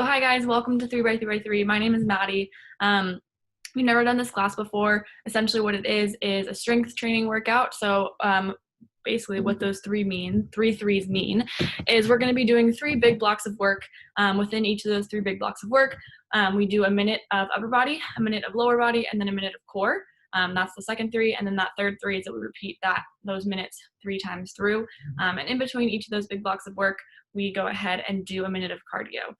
So hi guys, welcome to 3x3x3. My name is Maddy. We've never done this class before. Essentially what it is a strength training workout. So basically what those three threes mean, is we're gonna be doing 3 big blocks of work. Within each of those 3 big blocks of work, we do a minute of upper body, a minute of lower body, and then a minute of core. That's the second 3, and then that third 3 is that we repeat those minutes 3 times through. And in between each of those big blocks of work, we go ahead and do a minute of cardio.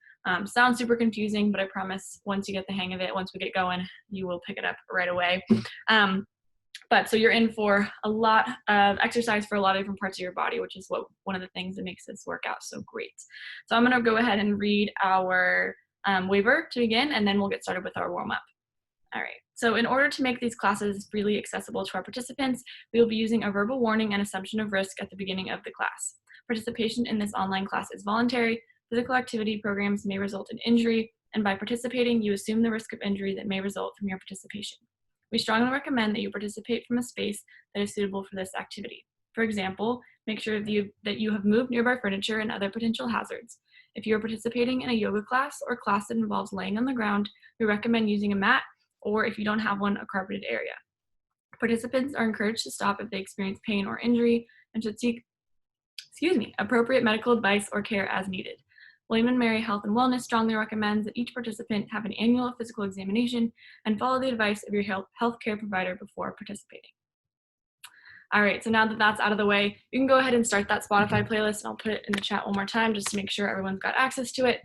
Sounds super confusing, but I promise once you get the hang of it, once we get going, you will pick it up right away. So you're in for a lot of exercise for a lot of different parts of your body, which is one of the things that makes this workout so great. So I'm gonna go ahead and read our waiver to begin, and then we'll get started with our warm-up. All right, so in order to make these classes freely accessible to our participants, we will be using a verbal warning and assumption of risk at the beginning of the class. Participation in this online class is voluntary. Physical activity programs may result in injury, and by participating, you assume the risk of injury that may result from your participation. We strongly recommend that you participate from a space that is suitable for this activity. For example, make sure that you have moved nearby furniture and other potential hazards. If you are participating in a yoga class or class that involves laying on the ground, we recommend using a mat, or if you don't have one, a carpeted area. Participants are encouraged to stop if they experience pain or injury and should seek appropriate medical advice or care as needed. William & Mary Health and Wellness strongly recommends that each participant have an annual physical examination and follow the advice of your healthcare provider before participating. All right, so now that that's out of the way, you can go ahead and start that Spotify playlist, and I'll put it in the chat one more time just to make sure everyone's got access to it.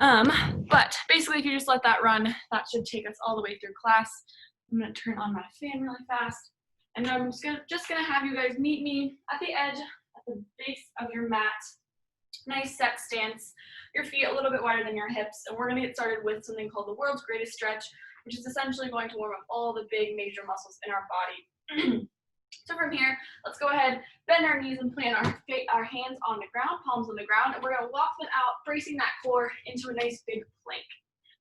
But basically, if you just let that run, that should take us all the way through class. I'm gonna turn on my fan really fast, and then I'm just gonna have you guys meet me at the edge, at the base of your mat. Nice set stance, your feet a little bit wider than your hips, and we're gonna get started with something called the world's greatest stretch, which is essentially going to warm up all the big major muscles in our body. So from here, let's go ahead, bend our knees and plant our hands on the ground, palms on the ground, and we're gonna walk them out, bracing that core into a nice big plank.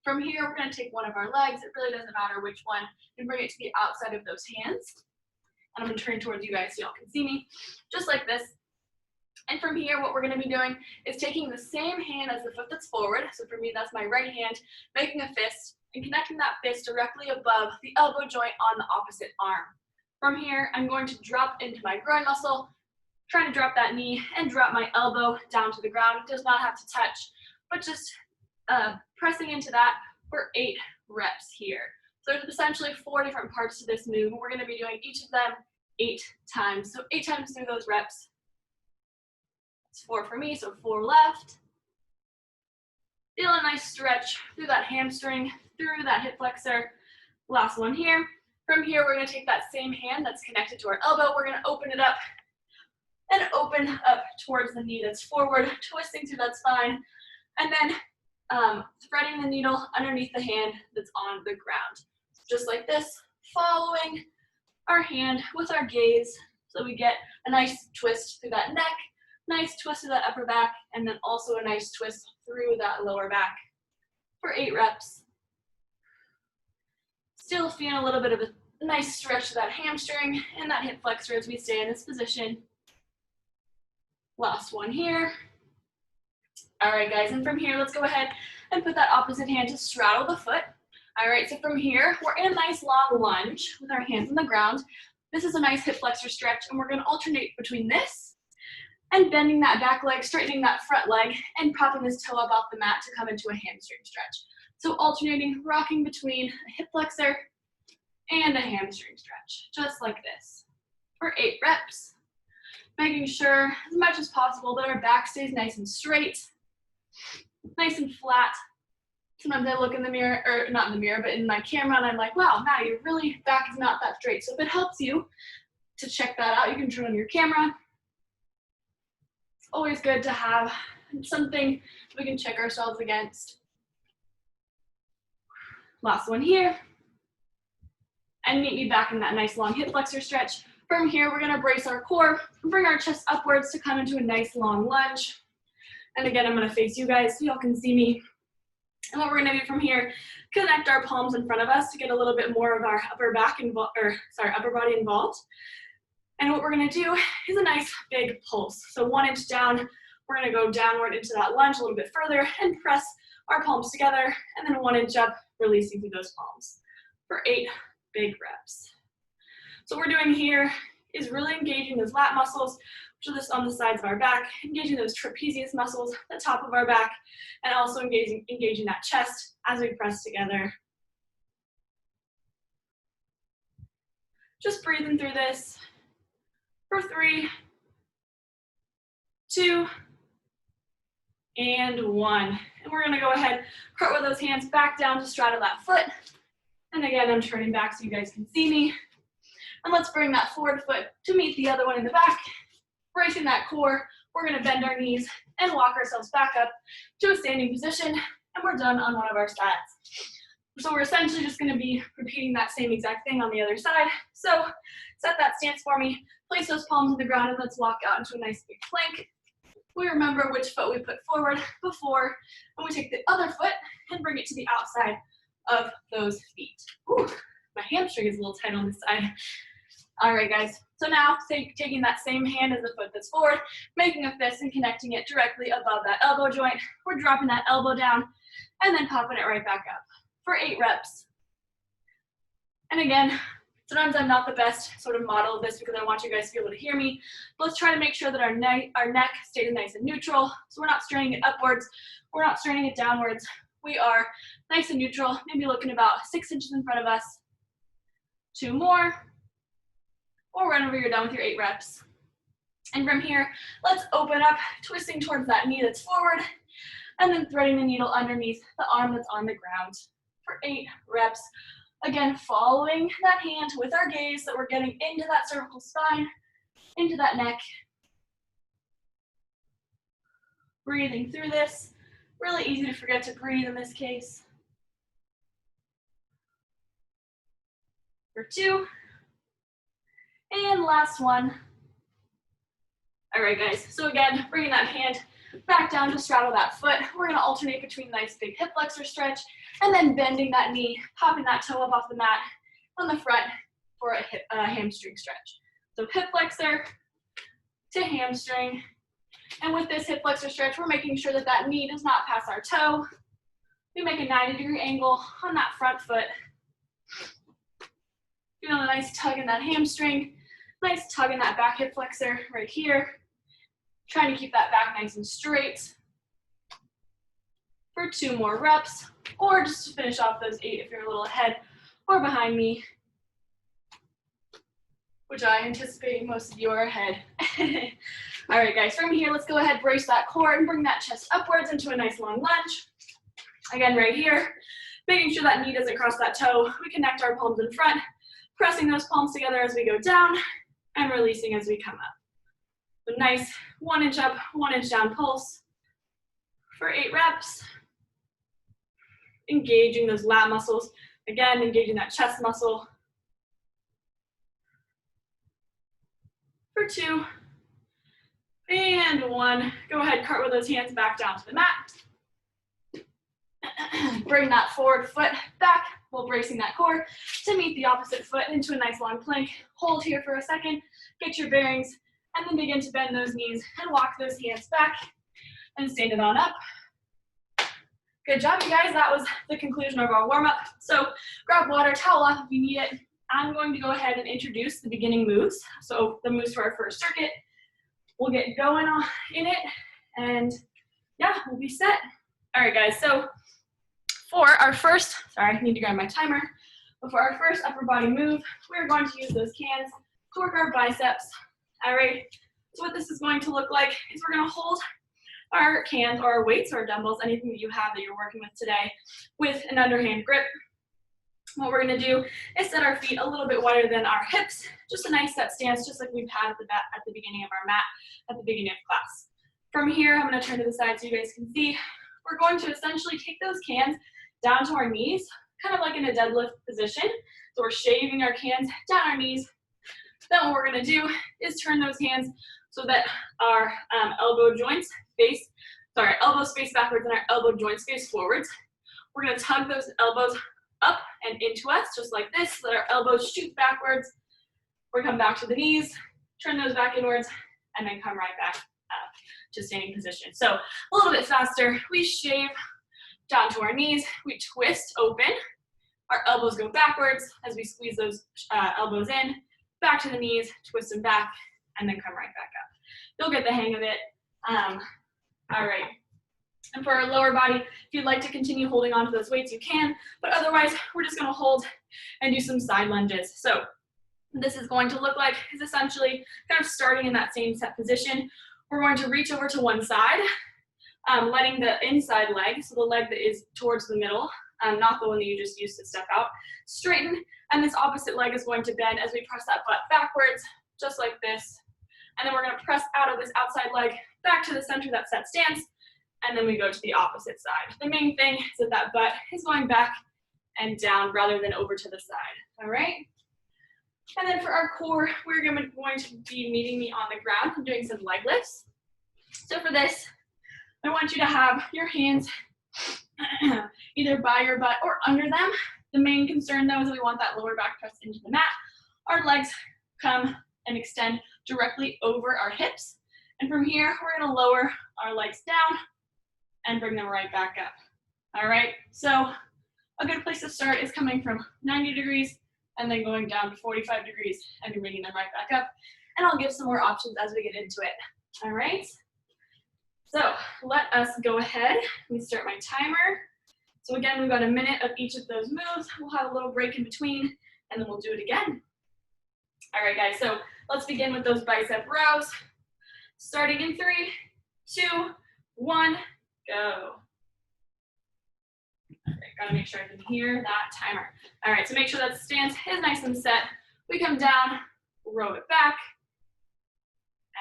From here, we're gonna take one of our legs, it really doesn't matter which one, and bring it to the outside of those hands. And I'm gonna turn towards you guys so y'all can see me, just like this. And from here, what we're gonna be doing is taking the same hand as the foot that's forward. So for me, that's my right hand, making a fist and connecting that fist directly above the elbow joint on the opposite arm. From here, I'm going to drop into my groin muscle, trying to drop that knee and drop my elbow down to the ground. It does not have to touch, but just pressing into that for 8 reps here. So there's essentially 4 different parts to this move. We're gonna be doing each of them 8 times. So 8 times through those reps. 4 for me, so 4 left. Feel a nice stretch through that hamstring, through that hip flexor. Last one here. From here, we're gonna take that same hand that's connected to our elbow. We're gonna open it up and open up towards the knee that's forward, twisting through that spine, and then threading the needle underneath the hand that's on the ground. Just like this, following our hand with our gaze, so we get a nice twist through that neck, nice twist to that upper back, and then also a nice twist through that lower back for 8 reps. Still feeling a little bit of a nice stretch to that hamstring and that hip flexor as we stay in this position. Last one here. All right, guys, and from here, let's go ahead and put that opposite hand to straddle the foot. All right, so from here, we're in a nice long lunge with our hands on the ground. This is a nice hip flexor stretch, and we're gonna alternate between this and bending that back leg, straightening that front leg, and popping this toe up off the mat to come into a hamstring stretch. So alternating, rocking between a hip flexor and a hamstring stretch, just like this, for 8 reps. Making sure, as much as possible, that our back stays nice and straight, nice and flat. Sometimes I look in the mirror, or not in the mirror, but in my camera, and I'm like, wow, Maddie, your really back is not that straight. So if it helps you to check that out, you can turn on your camera. It's always good to have something we can check ourselves against. Last one here. And meet me back in that nice long hip flexor stretch. From here, we're gonna brace our core and bring our chest upwards to come into a nice long lunge. And again, I'm gonna face you guys so y'all can see me. And what we're gonna do from here, connect our palms in front of us to get a little bit more of our upper body involved. And what we're gonna do is a nice big pulse. So 1 inch down, we're gonna go downward into that lunge a little bit further and press our palms together, and then 1 inch up, releasing through those palms for 8 big reps. So what we're doing here is really engaging those lat muscles, which are just on the sides of our back, engaging those trapezius muscles, the top of our back, and also engaging that chest as we press together. Just breathing through this for 3, 2, and 1. And we're gonna go ahead, cartwheel those hands back down to straddle that foot. And again, I'm turning back so you guys can see me. And let's bring that forward foot to meet the other one in the back. Bracing that core, we're gonna bend our knees and walk ourselves back up to a standing position, and we're done on one of our sides. So we're essentially just gonna be repeating that same exact thing on the other side. So set that stance for me, place those palms on the ground, and let's walk out into a nice big plank. We remember which foot we put forward before, and we take the other foot and bring it to the outside of those feet. Ooh, my hamstring is a little tight on this side. All right, guys. So now taking that same hand as the foot that's forward, making a fist and connecting it directly above that elbow joint. We're dropping that elbow down and then popping it right back up for 8 reps. And again, sometimes I'm not the best sort of model of this because I want you guys to be able to hear me. But let's try to make sure that our neck stays nice and neutral. So we're not straining it upwards. We're not straining it downwards. We are nice and neutral, maybe looking about 6 inches in front of us. 2 more. Or whenever you're done with your 8 reps. And from here, let's open up, twisting towards that knee that's forward, and then threading the needle underneath the arm that's on the ground for 8 reps. Again, following that hand with our gaze so that we're getting into that cervical spine, into that neck. Breathing through this. Really easy to forget to breathe in this case. For 2. And last one. All right, guys. So again, bringing that hand back down to straddle that foot. We're gonna alternate between nice big hip flexor stretch and then bending that knee, popping that toe up off the mat on the front for a hamstring stretch. So hip flexor to hamstring. And with this hip flexor stretch, we're making sure that that knee does not pass our toe. We make a 90-degree angle on that front foot. Feeling a nice tug in that hamstring, nice tug in that back hip flexor right here. Trying to keep that back nice and straight for 2 more reps, or just to finish off those 8 if you're a little ahead or behind me, which I anticipate most of you are ahead. All right, guys, from here, let's go ahead, brace that core and bring that chest upwards into a nice long lunge. Again, right here, making sure that knee doesn't cross that toe. We connect our palms in front, pressing those palms together as we go down and releasing as we come up. So nice 1 inch up, 1 inch down pulse for 8 reps. Engaging those lat muscles. Again, engaging that chest muscle for 2 and 1. Go ahead, cartwheel those hands back down to the mat. Bring that forward foot back while bracing that core to meet the opposite foot into a nice long plank. Hold here for a second, get your bearings, and then begin to bend those knees and walk those hands back and stand it on up. Good job, you guys. That was the conclusion of our warm-up. So grab water, towel off if you need it. I'm going to go ahead and introduce the beginning moves. So the moves for our first circuit. We'll get going in it, and yeah, we'll be set. All right, guys, so for our first, sorry, I need to grab my timer. Before our first upper body move, we're going to use those cans to work our biceps. All right, so what this is going to look like is we're gonna hold our cans or our weights or our dumbbells, anything that you have that you're working with today, with an underhand grip. What we're gonna do is set our feet a little bit wider than our hips, just a nice set stance, just like we've had at the beginning of our mat, at the beginning of class. From here, I'm gonna turn to the side so you guys can see. We're going to essentially take those cans down to our knees, kind of like in a deadlift position. So we're shaving our cans down our knees. Then what we're gonna do is turn those hands so that our elbows face backwards and our elbow joints face forwards. We're gonna tug those elbows up and into us, just like this, so that our elbows shoot backwards. We're come back to the knees, turn those back inwards, and then come right back up to standing position. So a little bit faster. We shave down to our knees. We twist open. Our elbows go backwards as we squeeze those elbows in, back to the knees, twist them back, and then come right back up. You'll get the hang of it. All right. And for our lower body, if you'd like to continue holding on to those weights, you can, but otherwise, we're just gonna hold and do some side lunges. So this is going to look like is essentially kind of starting in that same set position. We're going to reach over to one side, letting the inside leg, so the leg that is towards the middle, not the one that you just used to step out, straighten, and this opposite leg is going to bend as we press that butt backwards, just like this. And then we're gonna press out of this outside leg back to the center, that set stance, and then we go to the opposite side. The main thing is that that butt is going back and down rather than over to the side, all right? And then for our core, we're going to be meeting me on the ground and doing some leg lifts. So for this, I want you to have your hands either by your butt or under them. The main concern though is that we want that lower back pressed into the mat. Our legs come and extend directly over our hips. And from here, we're gonna lower our legs down and bring them right back up. All right, so a good place to start is coming from 90 degrees and then going down to 45 degrees and bringing them right back up. And I'll give some more options as we get into it. All right, so let us go ahead. Let me start my timer. So again, we've got a minute of each of those moves. We'll have a little break in between and then we'll do it again. All right, guys, so let's begin with those bicep rows. Starting in 3, 2, 1, go. All right, gotta make sure I can hear that timer. All right, so make sure that stance is nice and set. We come down, row it back,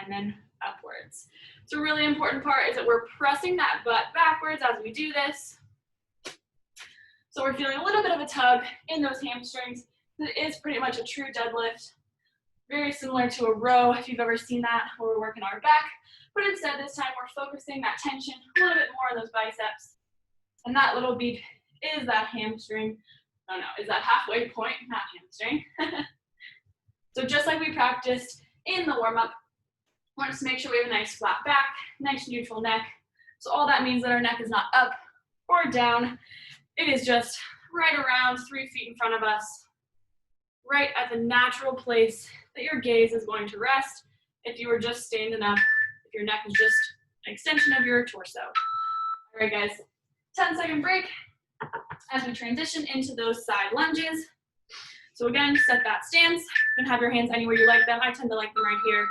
and then upwards. So a really important part is that we're pressing that butt backwards as we do this. So we're feeling a little bit of a tug in those hamstrings. It is pretty much a true deadlift. Very similar to a row, if you've ever seen that, where we're working our back. But instead, this time we're focusing that tension a little bit more on those biceps. And that little beep is that hamstring. Oh no, is that halfway point, not hamstring. So just like we practiced in the warm-up, I want us to make sure we have a nice flat back, nice neutral neck. So all that means that our neck is not up or down. It is just right around 3 feet in front of us, right at the natural place that your gaze is going to rest if you were just standing up, if your neck is just an extension of your torso. All right, guys, 10-second break as we transition into those side lunges. So again, set that stance. You can have your hands anywhere you like them. I tend to like them right here.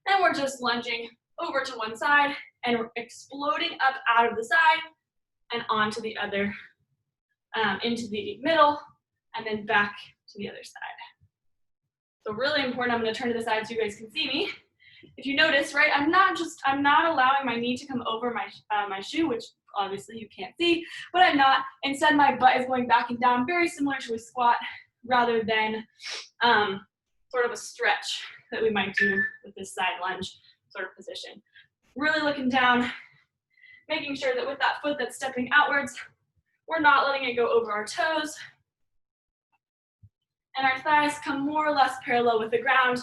And we're just lunging over to one side and we're exploding up out of the side and onto the other, into the middle, and then back to the other side. So really important, I'm gonna turn to the side so you guys can see me. If you notice, right, I'm not allowing my knee to come over my shoe, which obviously you can't see, but I'm not. Instead, my butt is going back and down, very similar to a squat, rather than sort of a stretch that we might do with this side lunge sort of position. Really looking down, making sure that with that foot that's stepping outwards, we're not letting it go over our toes. And our thighs come more or less parallel with the ground.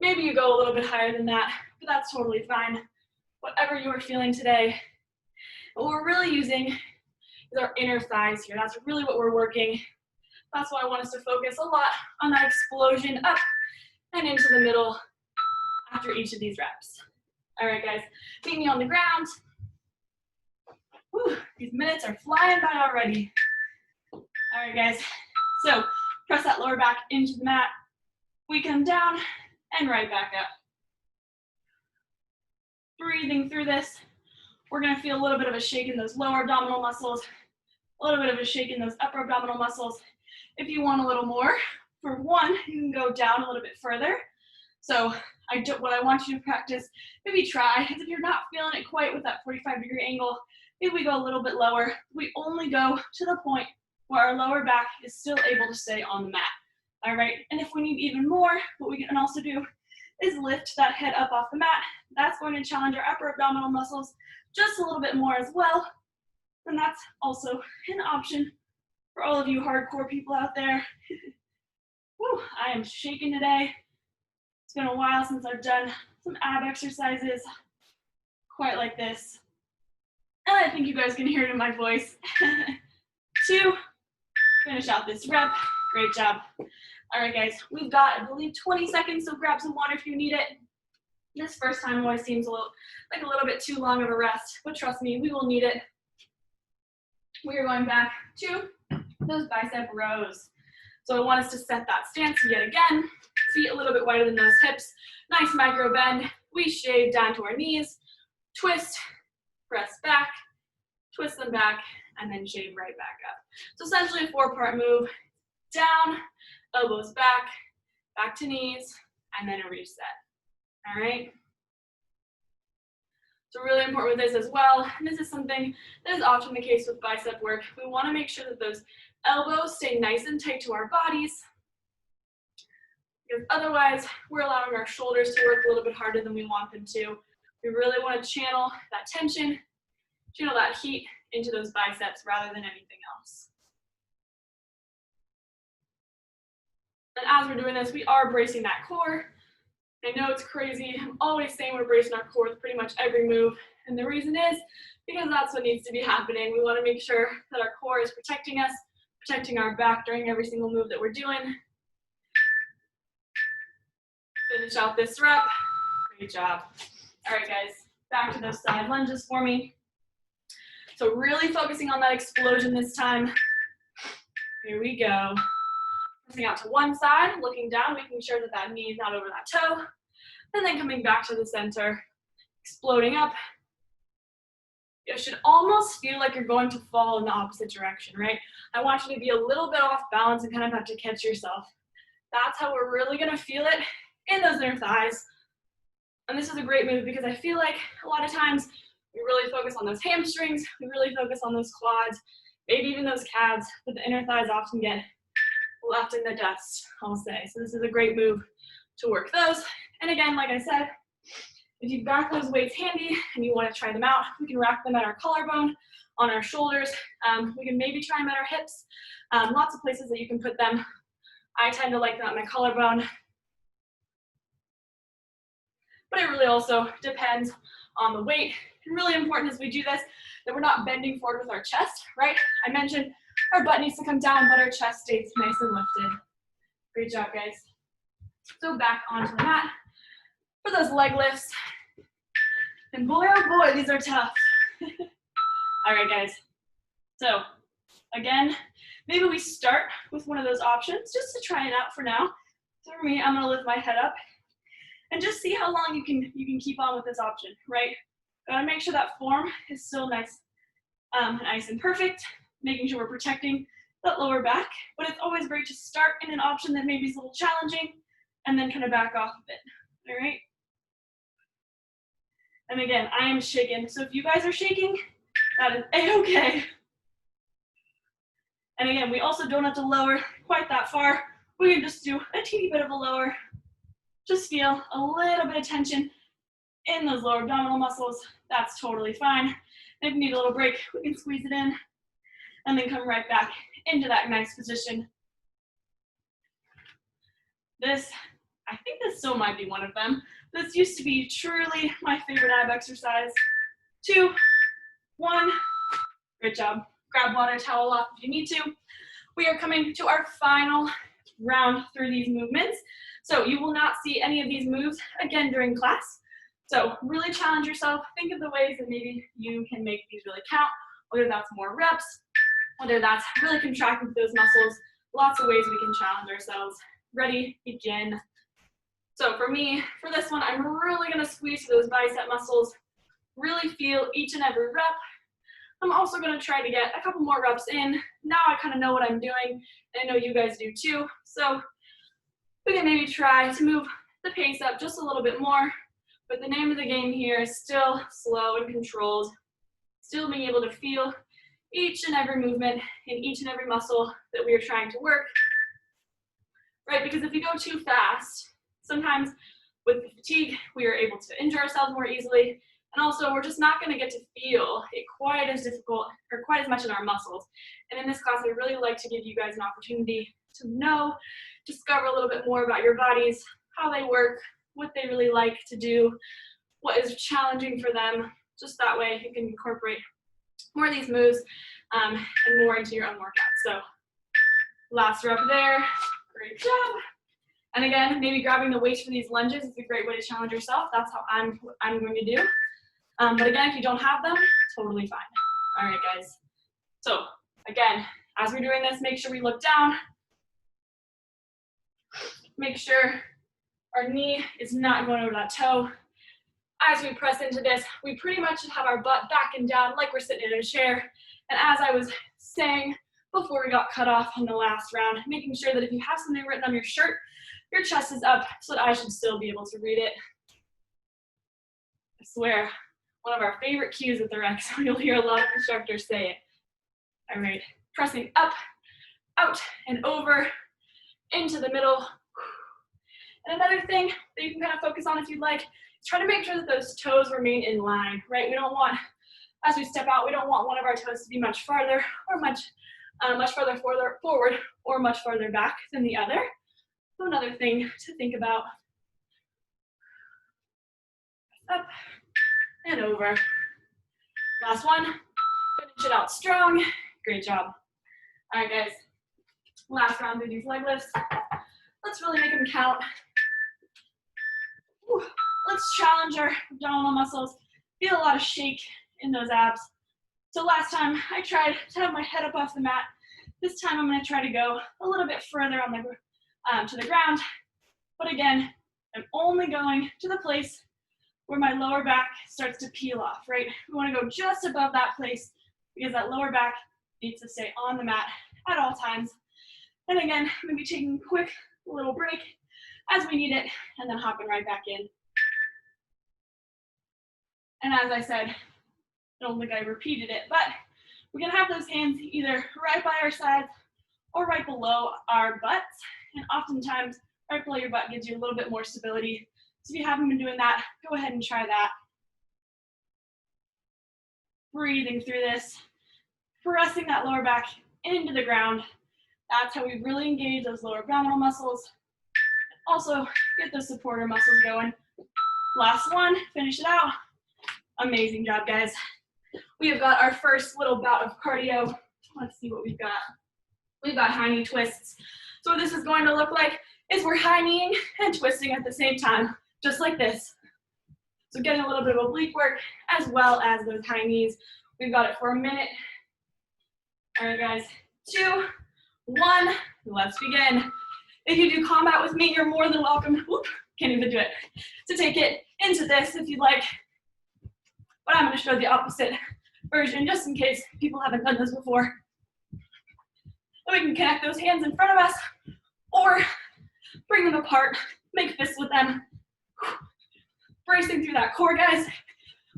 Maybe you go a little bit higher than that, but that's totally fine. Whatever you are feeling today. What we're really using is our inner thighs here. That's really what we're working. That's why I want us to focus a lot on that explosion up and into the middle after each of these reps. All right, guys, meet me on the ground. Whew, these minutes are flying by already. All right, guys, so press that lower back into the mat. We come down and right back up. Breathing through this. We're gonna feel a little bit of a shake in those lower abdominal muscles, a little bit of a shake in those upper abdominal muscles. If you want a little more, for one, you can go down a little bit further. So what I want you to practice, maybe try, is if you're not feeling it quite with that 45-degree angle, maybe we go a little bit lower. We only go to the point where our lower back is still able to stay on the mat. All right, and if we need even more, what we can also do is lift that head up off the mat. That's going to challenge our upper abdominal muscles just a little bit more as well. And that's also an option for all of you hardcore people out there. Whew, I am shaking today. It's been a while since I've done some ab exercises quite like this. And I think you guys can hear it in my voice. 2, finish out this rep. Great job. All right, guys, we've got, I believe, 20 seconds, so grab some water if you need it. This first time always seems like a little bit too long of a rest, but trust me, we will need it. We are going back to those bicep rows. So I want us to set that stance yet again. Feet a little bit wider than those hips. Nice micro bend. We shave down to our knees. Twist, press back, twist them back, and then shave right back up. So essentially a 4-part move. Down, elbows back, back to knees, and then a reset. All right? So really important with this as well, and this is something that is often the case with bicep work. We want to make sure that those elbows stay nice and tight to our bodies, because otherwise we're allowing our shoulders to work a little bit harder than we want them to. We really want to channel that tension, channel that heat into those biceps rather than anything else. And as we're doing this, we are bracing that core. I know it's crazy. I'm always saying we're bracing our core with pretty much every move. And the reason is because that's what needs to be happening. We want to make sure that our core is protecting us, protecting our back during every single move that we're doing. Finish out this rep. Great job. All right, guys, back to those side lunges for me. So really focusing on that explosion this time. Here we go. Pressing out to one side, looking down, making sure that that knee is not over that toe. And then coming back to the center, exploding up. It should almost feel like you're going to fall in the opposite direction, right? I want you to be a little bit off balance and kind of have to catch yourself. That's how we're really going to feel it in those inner thighs. And this is a great move because I feel like a lot of times we really focus on those hamstrings, we really focus on those quads, maybe even those calves, but the inner thighs often get left in the dust, I'll say. So this is a great move to work those. And again, like I said, if you've got those weights handy and you want to try them out, we can rack them at our collarbone, on our shoulders. We can maybe try them at our hips. Lots of places that you can put them. I tend to like them at my collarbone. But it really also depends on the weight. And really important as we do this, that we're not bending forward with our chest, right? I mentioned our butt needs to come down, but our chest stays nice and lifted. Great job, guys. So back onto the mat for those leg lifts. And boy, oh boy, these are tough. All right, guys. So again, maybe we start with one of those options just to try it out for now. So for me, I'm gonna lift my head up and just see how long you can keep on with this option, right? Gotta make sure that form is still nice and perfect, making sure we're protecting that lower back. But it's always great to start in an option that maybe is a little challenging and then kind of back off a bit, all right? And again, I am shaking, so if you guys are shaking, that is a-okay. And again, we also don't have to lower quite that far. We can just do a teeny bit of a lower. Just feel a little bit of tension in those lower abdominal muscles. That's totally fine. And if you need a little break, we can squeeze it in and then come right back into that nice position. This, I think this still might be one of them. This used to be truly my favorite ab exercise. 2, 1, great job. Grab water, towel off if you need to. We are coming to our final round through these movements. So you will not see any of these moves again during class. So really challenge yourself. Think of the ways that maybe you can make these really count, whether that's more reps, whether that's really contracting those muscles. Lots of ways we can challenge ourselves. Ready, begin. So for me, for this one, I'm really gonna squeeze those bicep muscles, really feel each and every rep. I'm also gonna try to get a couple more reps in. Now I kind of know what I'm doing, and I know you guys do too. So we can maybe try to move the pace up just a little bit more, but the name of the game here is still slow and controlled, still being able to feel each and every movement in each and every muscle that we are trying to work, right? Because if we go too fast, sometimes with the fatigue, we are able to injure ourselves more easily, and also we're just not gonna get to feel it quite as difficult or quite as much in our muscles. And in this class, I really like to give you guys an opportunity to know, discover a little bit more about your bodies, how they work, what they really like to do, what is challenging for them. Just that way you can incorporate more of these moves and more into your own workout. So last rep there, great job. And again, maybe grabbing the weights for these lunges is a great way to challenge yourself. That's how I'm going to do. But again, if you don't have them, totally fine. All right, guys. So again, as we're doing this, make sure we look down. Make sure our knee is not going over that toe. As we press into this, we pretty much should have our butt back and down like we're sitting in a chair. And as I was saying before we got cut off in the last round, making sure that if you have something written on your shirt, your chest is up so that I should still be able to read it. I swear, one of our favorite cues at the rec, so you'll hear a lot of instructors say it. All right, pressing up, out, and over, into the middle. And another thing that you can kind of focus on if you'd like, is try to make sure that those toes remain in line, right? We don't want, as we step out, we don't want one of our toes to be much farther or much farther forward or much farther back than the other. So another thing to think about. Up and over. Last one. Finish it out strong. Great job. All right, guys. Last round of these leg lifts. Let's really make them count. Whew. Let's challenge our abdominal muscles. Feel a lot of shake in those abs. So last time I tried to have my head up off the mat. This time I'm going to try to go a little bit further on the to the ground. But again, I'm only going to the place where my lower back starts to peel off, right? We want to go just above that place because that lower back needs to stay on the mat at all times. And again, maybe taking a quick little break as we need it and then hopping right back in. And as I said, I don't think I repeated it, but we're gonna have those hands either right by our sides or right below our butts. And oftentimes, right below your butt gives you a little bit more stability. So if you haven't been doing that, go ahead and try that. Breathing through this, pressing that lower back into the ground. That's how we really engage those lower abdominal muscles. Also, get those supporter muscles going. Last one, finish it out. Amazing job, guys. We have got our first little bout of cardio. Let's see what we've got. We've got high knee twists. So what this is going to look like is we're high kneeing and twisting at the same time, just like this. So getting a little bit of oblique work as well as those high knees. We've got it for a minute. All right, guys. 2, 1, let's begin. If you do combat with me, you're more than welcome, can't even do it, to take it into this if you'd like. But I'm going to show the opposite version just in case people haven't done this before. And we can connect those hands in front of us or bring them apart, make fists with them. Bracing through that core, guys.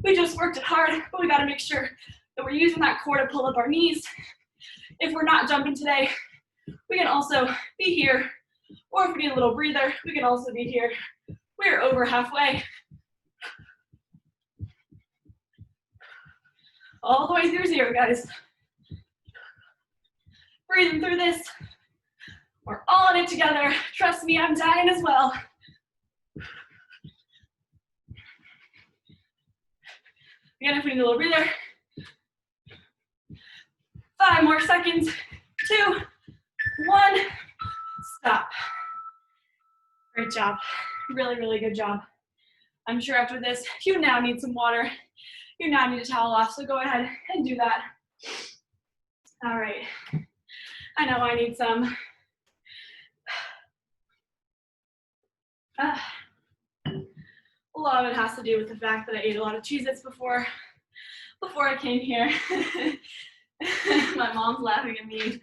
We just worked it hard, but we got to make sure that we're using that core to pull up our knees. If we're not jumping today, we can also be here. Or if we need a little breather, we can also be here. We're over halfway. All the way through 0, guys. Breathing through this. We're all in it together. Trust me, I'm dying as well. Again, if we need a little breather. 5 more seconds. 2, 1, stop. Great job. Really, really good job. I'm sure after this, you now need some water. You now need a towel off, so go ahead and do that. All right. I know I need some. A lot of it has to do with the fact that I ate a lot of Cheez-Its before I came here. My mom's laughing at me.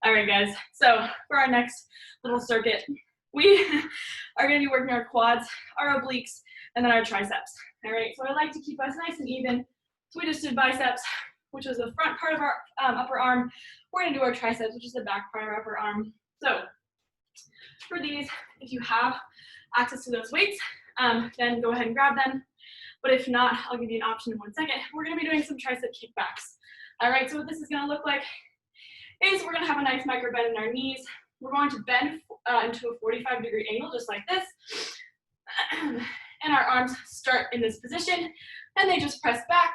All right, guys. So for our next little circuit, we are going to be working our quads, our obliques, and then our triceps. All right, so I like to keep us nice and even. So we just did biceps, which is the front part of our upper arm. We're going to do our triceps, which is the back part of our upper arm. So for these, if you have access to those weights, then go ahead and grab them. But if not, I'll give you an option in 1 second. We're going to be doing some tricep kickbacks. All right, so what this is going to look like is we're going to have a nice micro bend in our knees. We're going to bend into a 45-degree angle, just like this. And our arms start in this position, and they just press back,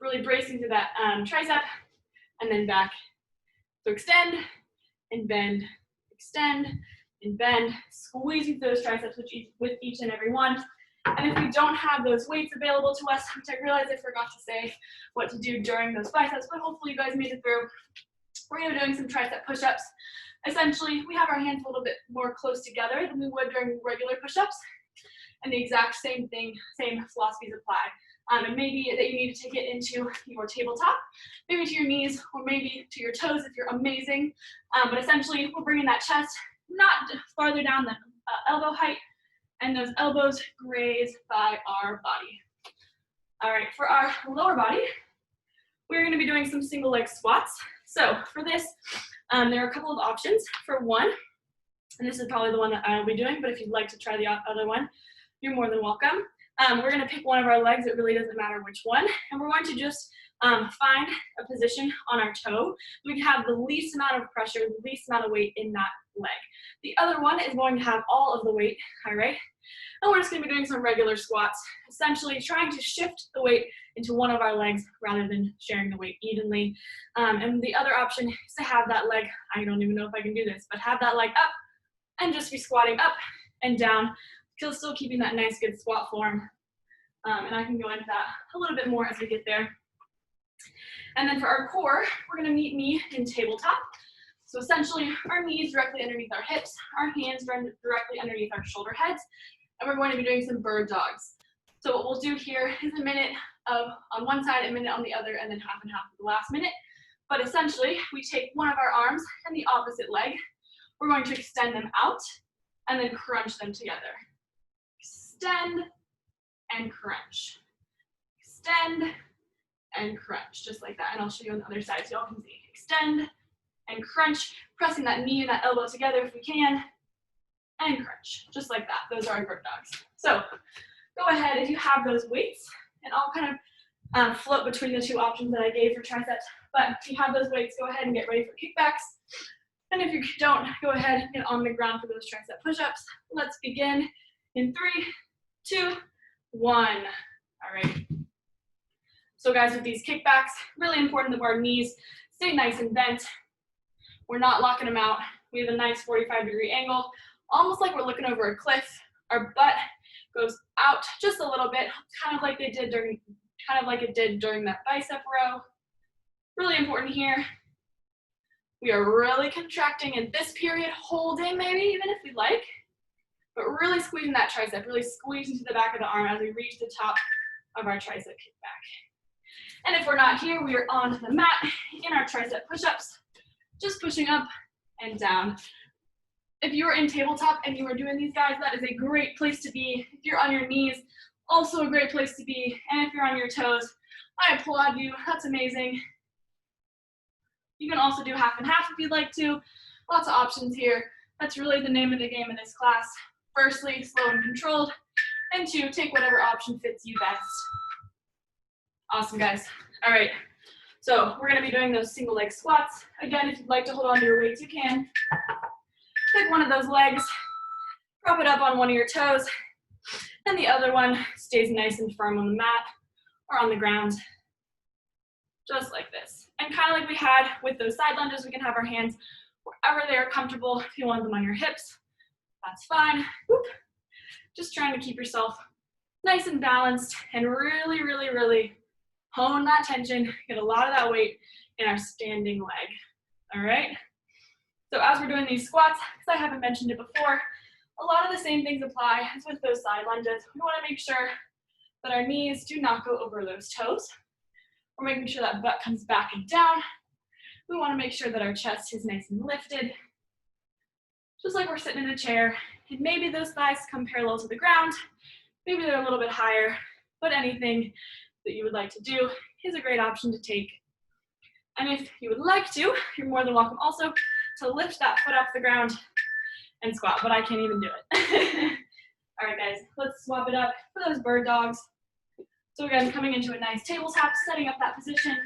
really bracing through that tricep, and then back. So extend and bend, extend and bend, squeezing those triceps with each and every one. And if we don't have those weights available to us, which I realize I forgot to say what to do during those biceps, but hopefully you guys made it through, we're going to be doing some tricep push-ups. Essentially, we have our hands a little bit more close together than we would during regular push-ups, and the exact same thing, same philosophies apply. And maybe that you need to take it into your tabletop, maybe to your knees, or maybe to your toes if you're amazing. But essentially, we're bringing that chest not farther down than elbow height, and those elbows graze by our body. All right, for our lower body, we're going to be doing some single leg squats. So for this, there are a couple of options. For one, and this is probably the one that I'll be doing, but if you'd like to try the other one, you're more than welcome. We're going to pick one of our legs. It really doesn't matter which one. And we're going to just find a position on our toe. We can have the least amount of pressure, the least amount of weight in that leg. The other one is going to have all of the weight, all right? And we're just going to be doing some regular squats, essentially trying to shift the weight into one of our legs rather than sharing the weight evenly. And the other option is to have that leg, I don't even know if I can do this, but have that leg up and just be squatting up and down, still keeping that nice good squat form. And I can go into that a little bit more as we get there. And then for our core, we're going to meet me in tabletop. So essentially, our knees directly underneath our hips, our hands directly underneath our shoulder heads, and we're going to be doing some bird dogs. So what we'll do here is a minute on one side, a minute on the other, and then half and half for the last minute. But essentially, we take one of our arms and the opposite leg. We're going to extend them out and then crunch them together. Extend and crunch. Extend and crunch, just like that. And I'll show you on the other side so y'all can see. Extend and crunch, pressing that knee and that elbow together if we can, and crunch, just like that. Those are our bird dogs. So go ahead if you have those weights, and I'll kind of float between the two options that I gave for triceps. But if you have those weights, go ahead and get ready for kickbacks. And if you don't, go ahead and get on the ground for those tricep push-ups. Let's begin in 3, 2, 1. All right. So guys, with these kickbacks, really important that our knees stay nice and bent. We're not locking them out. We have a nice 45-degree angle, almost like we're looking over a cliff. Our butt goes out just a little bit, kind of like it did during that bicep row. Really important here. We are really contracting in this period, holding maybe even if we like, but really squeezing that tricep, really squeezing to the back of the arm as we reach the top of our tricep kickback. And if we're not here, we are on the mat in our tricep push-ups, just pushing up and down. If you're in tabletop and you are doing these guys, that is a great place to be. If you're on your knees, also a great place to be. And if you're on your toes, I applaud you. That's amazing. You can also do half and half if you'd like to. Lots of options here. That's really the name of the game in this class. Firstly, slow and controlled. And 2, take whatever option fits you best. Awesome, guys. All right. So we're going to be doing those single leg squats. Again, if you'd like to hold on to your weights, you can. Pick one of those legs, prop it up on one of your toes, and the other one stays nice and firm on the mat or on the ground, just like this. And kind of like we had with those side lunges, we can have our hands wherever they are comfortable. If you want them on your hips, that's fine. Whoop. Just trying to keep yourself nice and balanced and really, really, really hone that tension, get a lot of that weight in our standing leg, all right? So as we're doing these squats, because I haven't mentioned it before, a lot of the same things apply as with those side lunges. We want to make sure that our knees do not go over those toes. We're making sure that butt comes back and down. We want to make sure that our chest is nice and lifted, just like we're sitting in a chair. And maybe those thighs come parallel to the ground. Maybe they're a little bit higher, but anything that you would like to do is a great option to take. And if you would like to, you're more than welcome also to lift that foot off the ground and squat, but I can't even do it. All right, guys, let's swap it up for those bird dogs. So again, coming into a nice tabletop, setting up that position,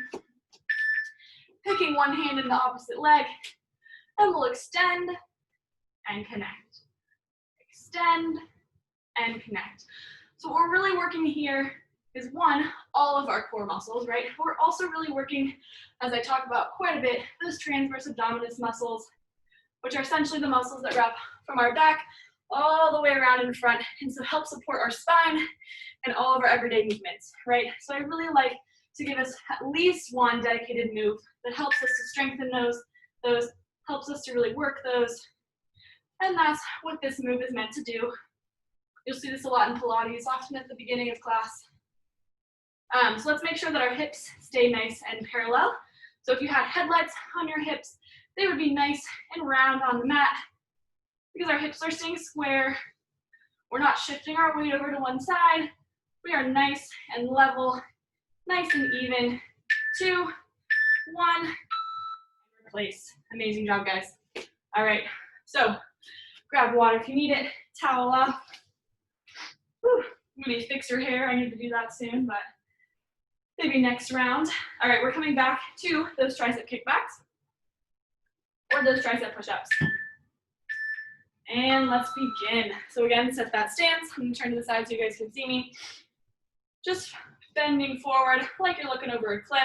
picking one hand in the opposite leg, and we'll extend and connect. Extend and connect. So what we're really working here is one, all of our core muscles, right? We're also really working, as I talk about quite a bit, those transverse abdominis muscles, which are essentially the muscles that wrap from our back all the way around in front, and so help support our spine and all of our everyday movements, right? So I really like to give us at least one dedicated move that helps us to strengthen those helps us to really work those, and that's what this move is meant to do. You'll see this a lot in Pilates, often at the beginning of class. So let's make sure that our hips stay nice and parallel. So if you had headlights on your hips, they would be nice and round on the mat because our hips are staying square. We're not shifting our weight over to one side. We are nice and level, nice and even. 2, 1, replace. Amazing job, guys. All right, so grab water if you need it, towel off. Whew. Maybe fix your hair. I need to do that soon, but maybe next round. All right, we're coming back to those tricep kickbacks or those tricep push-ups. And let's begin. So again, set that stance. I'm gonna turn to the side so you guys can see me. Just bending forward like you're looking over a cliff.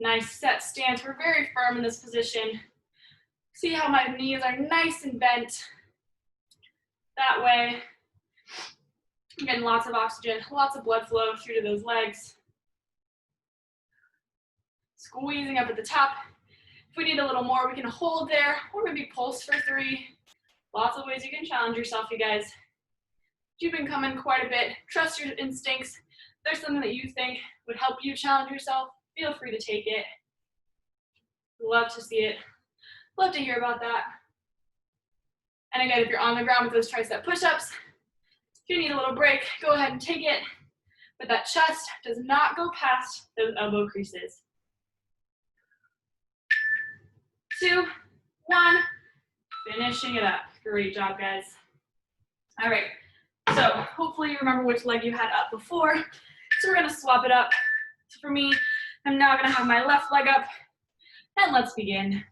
Nice set stance. We're very firm in this position. See how my knees are nice and bent. That way, I'm getting lots of oxygen, lots of blood flow through to those legs. Squeezing up at the top. If we need a little more, we can hold there, or maybe pulse for 3. Lots of ways you can challenge yourself, you guys. If you've been coming quite a bit, trust your instincts. If there's something that you think would help you challenge yourself, feel free to take it. Love to see it. Love to hear about that. And again, if you're on the ground with those tricep push-ups, if you need a little break, go ahead and take it. But that chest does not go past those elbow creases. 2, 1, finishing it up. Great job, guys. All right, so hopefully you remember which leg you had up before. So we're gonna swap it up. So for me, I'm now gonna have my left leg up, and let's begin.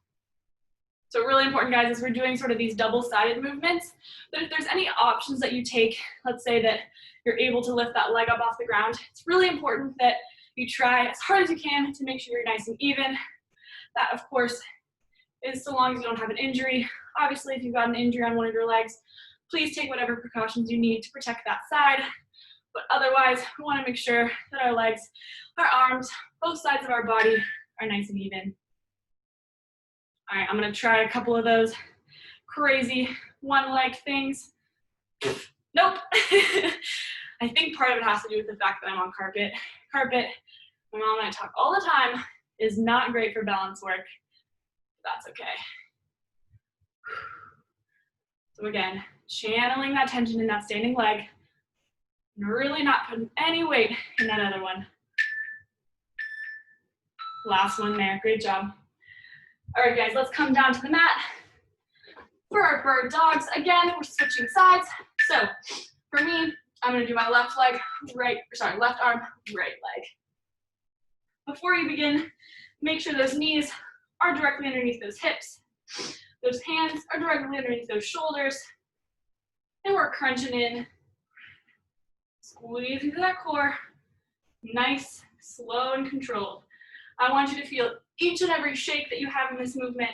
So really important, guys, is we're doing sort of these double-sided movements, but if there's any options that you take, let's say that you're able to lift that leg up off the ground, it's really important that you try as hard as you can to make sure you're nice and even. That, of course, is so long as you don't have an injury. Obviously, if you've got an injury on one of your legs, please take whatever precautions you need to protect that side. But otherwise, we want to make sure that our legs, our arms, both sides of our body are nice and even. All right, I'm going to try a couple of those crazy one-leg things. Nope. I think part of it has to do with the fact that I'm on carpet. Carpet, my mom and I talk all the time, is not great for balance work. That's okay. So again, channeling that tension in that standing leg, and really not putting any weight in that other one. Last one there, great job. All right, guys, let's come down to the mat. For our bird dogs, again, we're switching sides. So for me, I'm gonna do my left arm, right leg. Before you begin, make sure those knees are directly underneath those hips. Those hands are directly underneath those shoulders. And we're crunching in, squeezing through that core. Nice, slow, and controlled. I want you to feel each and every shake that you have in this movement.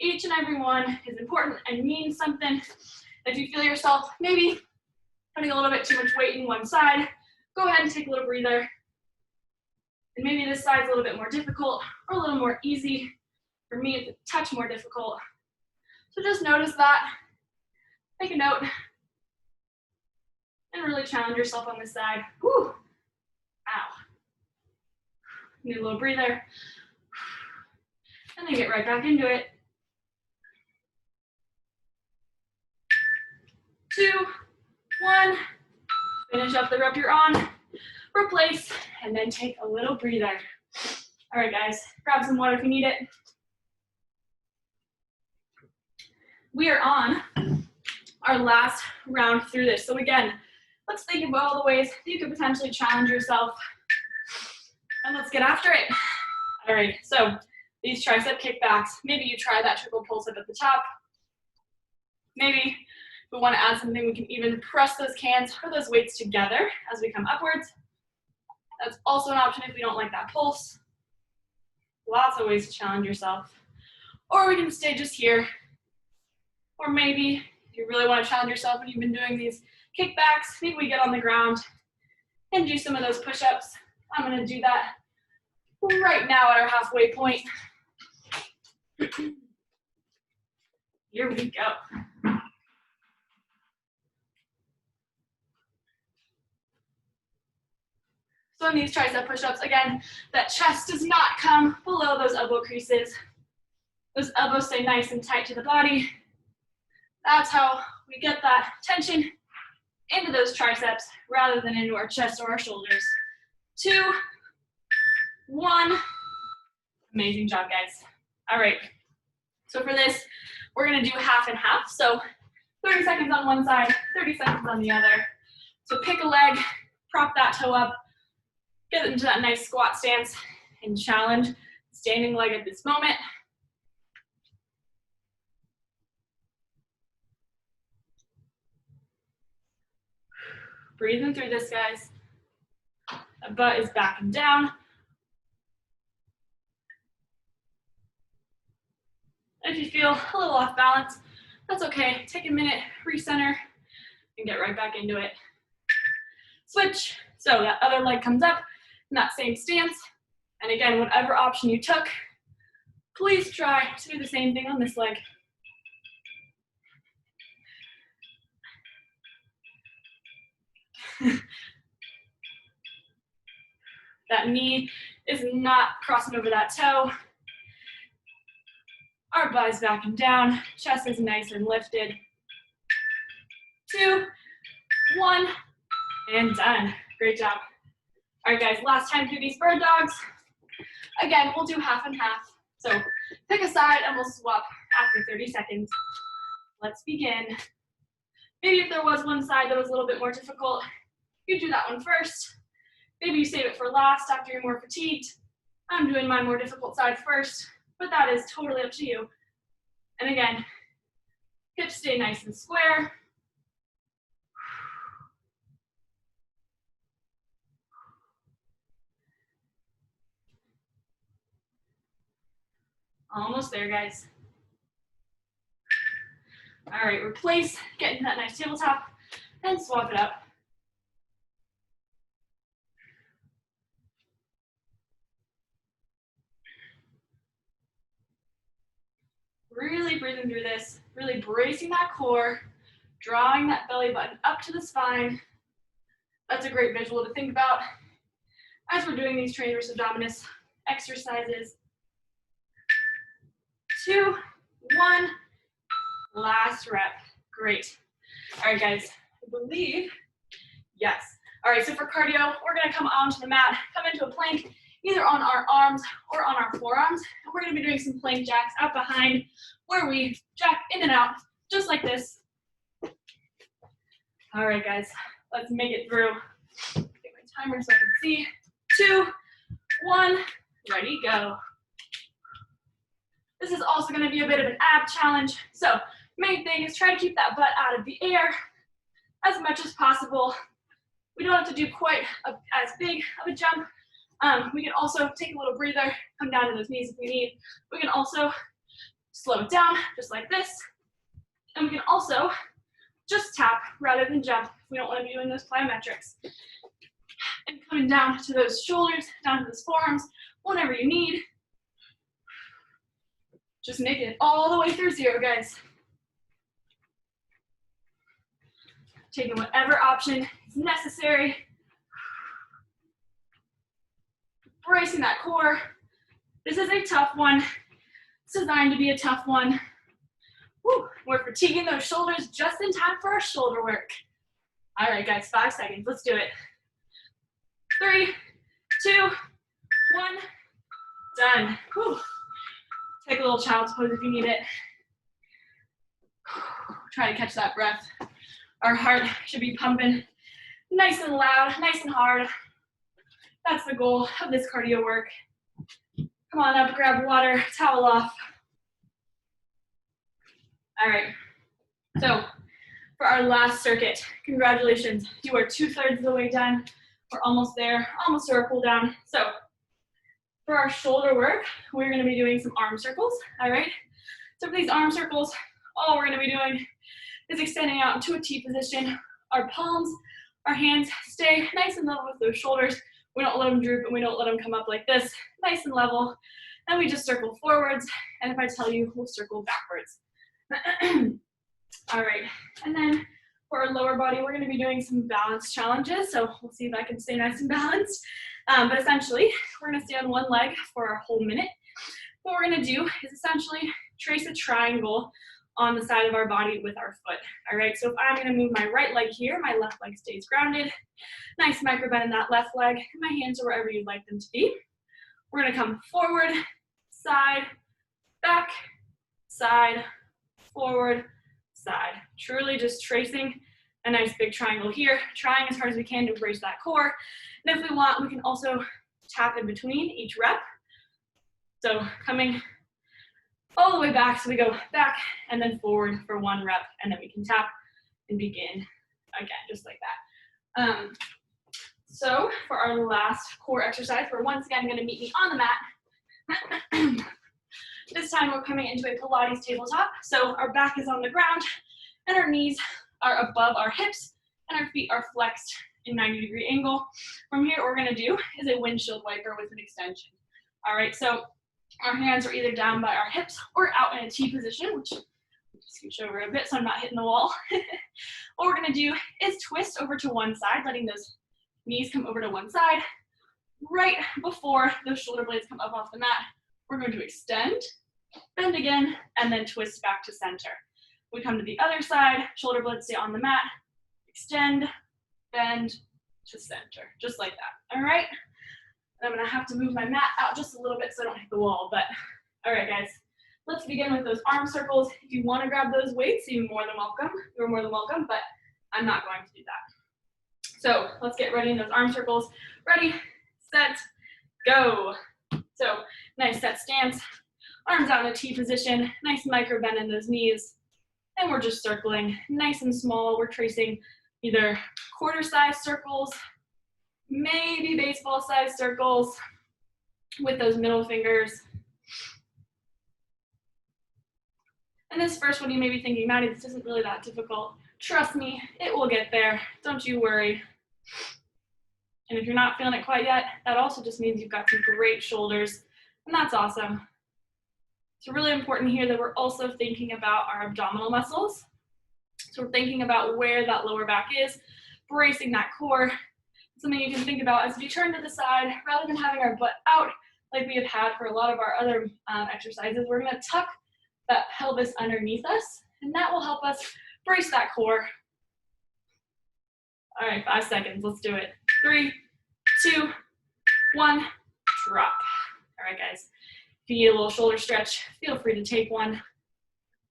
Each and every one is important and means something. If you feel yourself maybe putting a little bit too much weight in one side, go ahead and take a little breather. And maybe this side's a little bit more difficult or a little more easy. For me, it's a touch more difficult. So just notice that, make a note, and really challenge yourself on this side. Whew. Ow. Need a little breather. And then get right back into it. 2, 1. Finish up the rep you're on. Replace, and then take a little breather. All right, guys, grab some water if you need it. We are on our last round through this. So again, let's think of all the ways that you could potentially challenge yourself. And let's get after it. All right, so these tricep kickbacks, maybe you try that triple pulse up at the top. Maybe we want to add something, we can even press those cans or those weights together as we come upwards. That's also an option if we don't like that pulse. Lots of ways to challenge yourself. Or we can stay just here. Or maybe if you really want to challenge yourself and you've been doing these kickbacks, maybe we get on the ground and do some of those push-ups. I'm going to do that right now at our halfway point. Here we go. So in these tricep push-ups, again, that chest does not come below those elbow creases. Those elbows stay nice and tight to the body. That's how we get that tension into those triceps rather than into our chest or our shoulders. 2, 1. Amazing job, guys. All right. So for this, we're going to do half and half. So 30 seconds on one side, 30 seconds on the other. So pick a leg, prop that toe up, get into that nice squat stance, and challenge standing leg at this moment. Breathing through this, guys. The butt is back and down. If you feel a little off balance, that's okay. Take a minute, recenter, and get right back into it. Switch. So that other leg comes up in that same stance. And again, whatever option you took, please try to do the same thing on this leg. That knee is not crossing over that toe. Our butt is back and down. Chest is nice and lifted. 2, 1, and done. Great job. All right, guys, last time through these bird dogs. Again, we'll do half and half. So pick a side and we'll swap after 30 seconds. Let's begin. Maybe if there was one side that was a little bit more difficult, you do that one first. Maybe you save it for last after you're more fatigued. I'm doing my more difficult side first, but that is totally up to you. And again, hips stay nice and square. Almost there, guys. All right, replace, get into that nice tabletop, and swap it up. Really breathing through this, really bracing that core, drawing that belly button up to the spine. That's a great visual to think about as we're doing these transverse abdominis exercises. 2, 1, last rep. Great. All right, guys, I believe, yes. All right, so for cardio, we're gonna come onto the mat, come into a plank, either on our arms or on our forearms. And we're gonna be doing some plank jacks out behind where we jack in and out, just like this. All right, guys, let's make it through. Get my timer so I can see. 2, 1, ready, go. This is also gonna be a bit of an ab challenge. So main thing is try to keep that butt out of the air as much as possible. We don't have to do quite as big of a jump. We can also take a little breather, come down to those knees if we need. We can also slow it down, just like this. And we can also just tap rather than jump if we don't want to be doing those plyometrics. And coming down to those shoulders, down to those forearms, whenever you need. Just making it all the way through 0, guys. Taking whatever option is necessary. Bracing that core. This is a tough one. It's designed to be a tough one. Woo, we're fatiguing those shoulders just in time for our shoulder work. All right, guys, 5 seconds. Let's do it. 3, 2, 1, done. Whew. Take a little child's pose if you need it. Try to catch that breath. Our heart should be pumping nice and loud, nice and hard. That's the goal of this cardio work. Come on up, grab water, towel off. All right, so for our last circuit. Congratulations, you are 2/3 of the way done. We're almost there, almost to our cool down. So for our shoulder work, we're gonna be doing some arm circles, all right? So for these arm circles, all we're gonna be doing is extending out into a T position. Our palms, our hands stay nice and level with those shoulders. We don't let them droop and we don't let them come up like this, nice and level. Then we just circle forwards, and if I tell you, we'll circle backwards. All right, and then for our lower body, we're gonna be doing some balance challenges, so we'll see if I can stay nice and balanced. But essentially, we're gonna stay on one leg for a whole minute. What we're gonna do is essentially trace a triangle on the side of our body with our foot. All right, so if I'm gonna move my right leg here, my left leg stays grounded. Nice micro bend in that left leg, and my hands are wherever you'd like them to be. We're gonna come forward, side, back, side, forward, side. Truly just tracing a nice big triangle here, trying as hard as we can to brace that core. And if we want, we can also tap in between each rep. So coming all the way back, so we go back and then forward for one rep, and then we can tap and begin again, just like that. So for our last core exercise, we're once again gonna meet me on the mat. This time we're coming into a Pilates tabletop. So our back is on the ground and our knees are above our hips and our feet are flexed in 90-degree angle. From here, what we're gonna do is a windshield wiper with an extension. All right, so our hands are either down by our hips or out in a T position, which I'll scooch over a bit so I'm not hitting the wall. What we're gonna do is twist over to one side, letting those knees come over to one side. Right before those shoulder blades come up off the mat, we're going to extend, bend again, and then twist back to center. We come to the other side, shoulder blades stay on the mat, extend, bend to center, just like that, all right? And I'm gonna have to move my mat out just a little bit so I don't hit the wall, but all right, guys. Let's begin with those arm circles. If you wanna grab those weights, you're more than welcome. You're more than welcome, but I'm not going to do that. So let's get ready in those arm circles. Ready, set, go. So nice set stance, arms out in a T position, nice micro bend in those knees. And we're just circling nice and small. We're tracing either quarter-size circles, maybe baseball-sized circles with those middle fingers. And this first one, you may be thinking, Maddie, this isn't really that difficult. Trust me, it will get there. Don't you worry. And if you're not feeling it quite yet, that also just means you've got some great shoulders, and that's awesome. It's really important here that we're also thinking about our abdominal muscles. So we're thinking about where that lower back is, bracing that core. Something you can think about as we turn to the side, rather than having our butt out like we have had for a lot of our other exercises, we're gonna tuck that pelvis underneath us, and that will help us brace that core. All right, 5 seconds, let's do it. 3, 2, 1, drop. All right, guys. If you need a little shoulder stretch, feel free to take one.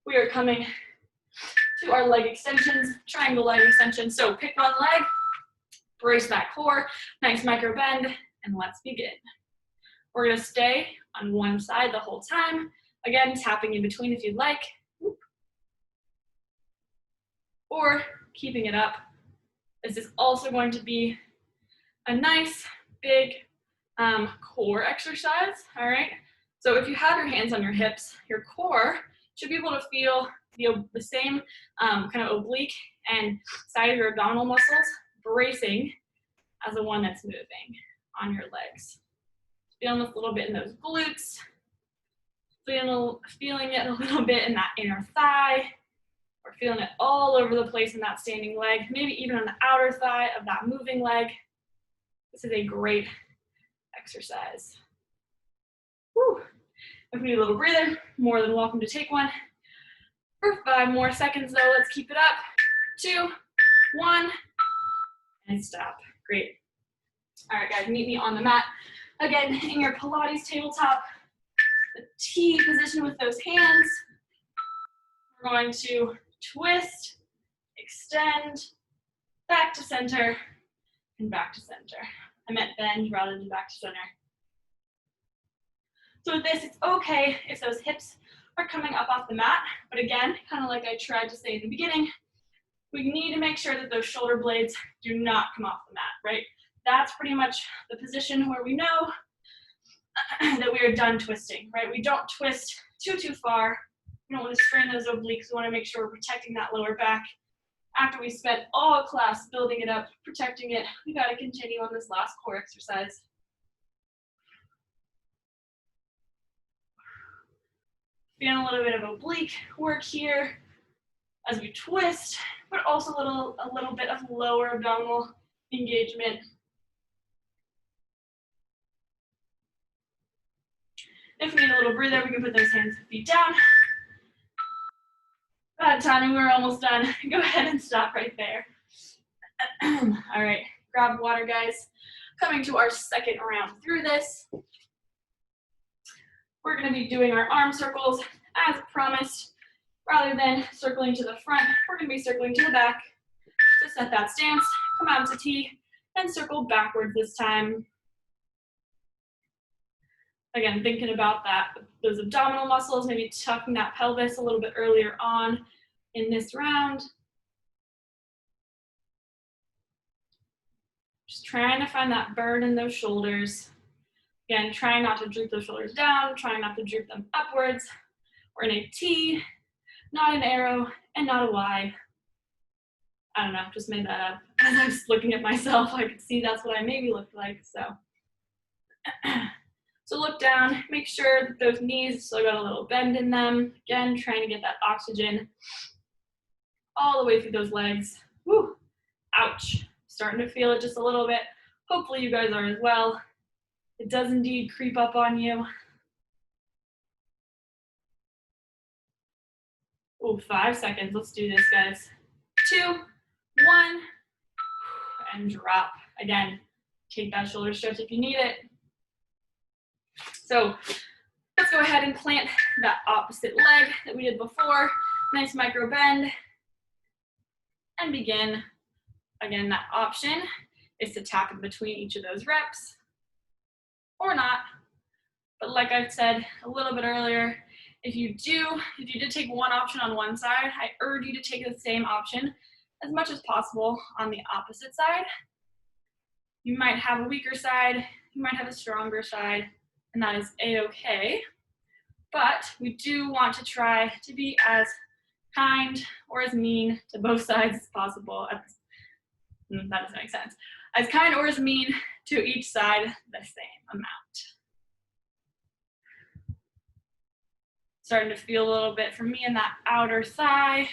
We are coming to our leg extensions, triangle leg extensions. So pick one leg, brace that core, nice micro bend, and let's begin. We're gonna stay on one side the whole time. Again, tapping in between if you'd like. Or keeping it up. This is also going to be a nice big core exercise, all right? So if you have your hands on your hips, your core should be able to feel the same kind of oblique and side of your abdominal muscles bracing as the one that's moving on your legs. Feeling this a little bit in those glutes, feeling it a little bit in that inner thigh. We're feeling it all over the place in that standing leg, maybe even on the outer thigh of that moving leg. This is a great exercise. Whew. If we need a little breather, more than welcome to take one. For 5 more seconds though, let's keep it up. 2, 1, and stop. Great. All right, guys, meet me on the mat. Again, in your Pilates tabletop, the T position with those hands. We're going to twist, extend, back to center, and back to center. I meant bend rather than back to center. So with this, it's okay if those hips are coming up off the mat, but again, kind of like I tried to say in the beginning, We need to make sure that those shoulder blades do not come off the mat, right? That's pretty much the position where we know that we are done twisting, right? We don't twist too far. We don't want to strain those obliques. We want to make sure we're protecting that lower back. After we spent all class building it up, protecting it, we got to continue on this last core exercise. Feeling a little bit of oblique work here as we twist, but also a little bit of lower abdominal engagement. If we need a little breather, we can put those hands and feet down. Bad timing, we're almost done. Go ahead and stop right there. All right, grab water, guys. Coming to our second round through this. We're gonna be doing our arm circles as promised. Rather than circling to the front, we're gonna be circling to the back. So set that stance, come out to T, and circle backwards this time. Again, thinking about those abdominal muscles, maybe tucking that pelvis a little bit earlier on in this round. Just trying to find that burn in those shoulders. Again, trying not to droop those shoulders down, trying not to droop them upwards. We're in a T, not an arrow, and not a Y. I don't know, just made that up. As I was looking at myself, I could see that's what I maybe looked like, so. So look down, make sure that those knees still got a little bend in them. Again, trying to get that oxygen all the way through those legs. Woo, ouch. Starting to feel it just a little bit. Hopefully you guys are as well. It does indeed creep up on you. Ooh, 5 seconds, let's do this, guys. 2, 1, and drop. Again, take that shoulder stretch if you need it. So let's go ahead and plant that opposite leg that we did before. Nice micro bend. And begin. Again, that option is to tap in between each of those reps or not. But like I said a little bit earlier, if you did take one option on one side, I urge you to take the same option as much as possible on the opposite side. You might have a weaker side, you might have a stronger side, and that is a-okay. But we do want to try to be as kind or as mean to both sides as possible. That doesn't make sense. As kind or as mean to each side the same amount. Starting to feel a little bit for me in that outer thigh, a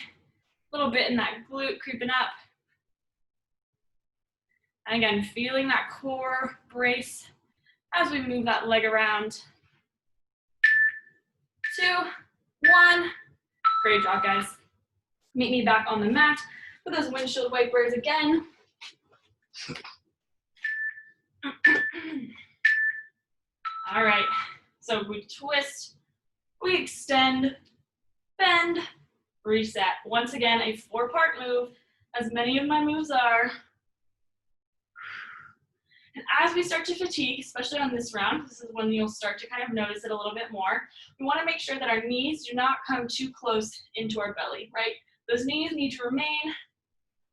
little bit in that glute creeping up. And again, feeling that core brace as we move that leg around. 2, 1. Great job, guys. Meet me back on the mat with those windshield wipers again. All right, so we twist, we extend, bend, reset. Once again, a 4-part move, as many of my moves are. And as we start to fatigue, especially on this round, this is when you'll start to kind of notice it a little bit more. We want to make sure that our knees do not come too close into our belly, right? Those knees need to remain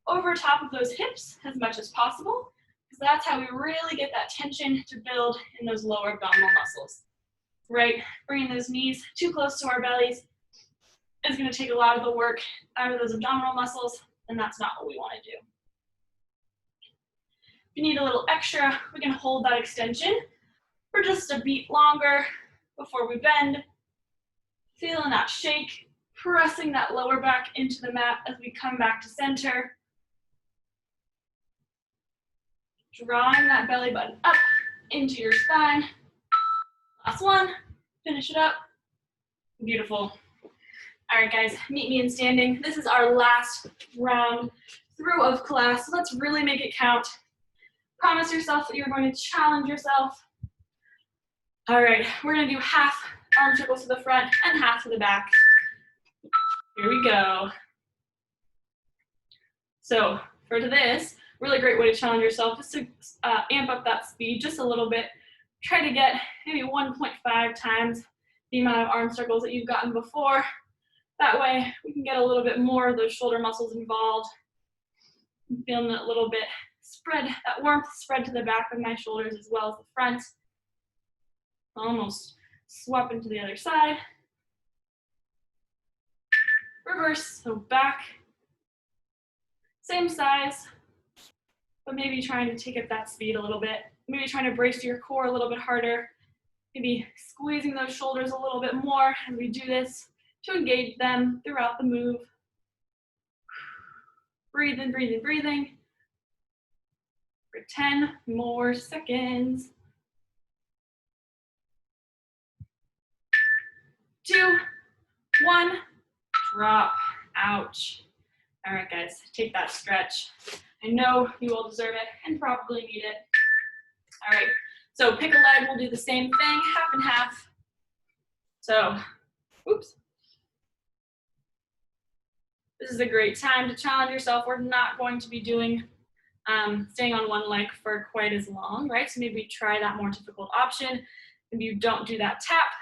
over top of those hips as much as possible, because that's how we really get that tension to build in those lower abdominal muscles, right? Bringing those knees too close to our bellies is going to take a lot of the work out of those abdominal muscles, and that's not what we want to do. If you need a little extra, we can hold that extension for just a beat longer before we bend. Feeling that shake, pressing that lower back into the mat as we come back to center. Drawing that belly button up into your spine. Last one, finish it up. Beautiful. All right, guys, meet me in standing. This is our last round through of class, so let's really make it count. Promise yourself that you're going to challenge yourself. All right, we're gonna do half arm circles to the front and half to the back. Here we go. So for this, really great way to challenge yourself is to amp up that speed just a little bit. Try to get maybe 1.5 times the amount of arm circles that you've gotten before. That way we can get a little bit more of those shoulder muscles involved. I'm feeling it a little bit spread, that warmth spread to the back of my shoulders as well as the front. Almost swap into the other side. Reverse, so back. Same size, but maybe trying to take up that speed a little bit. Maybe trying to brace your core a little bit harder. Maybe squeezing those shoulders a little bit more as we do this to engage them throughout the move. Breathing, breathing, breathing. For 10 more seconds. 2, 1, drop, ouch. All right, guys, take that stretch. I know you all deserve it and probably need it. All right, so pick a leg, we'll do the same thing, half and half. So, oops. This is a great time to challenge yourself. We're not going to be doing, staying on one leg for quite as long, right? So maybe try that more difficult option. Maybe you don't do that tap.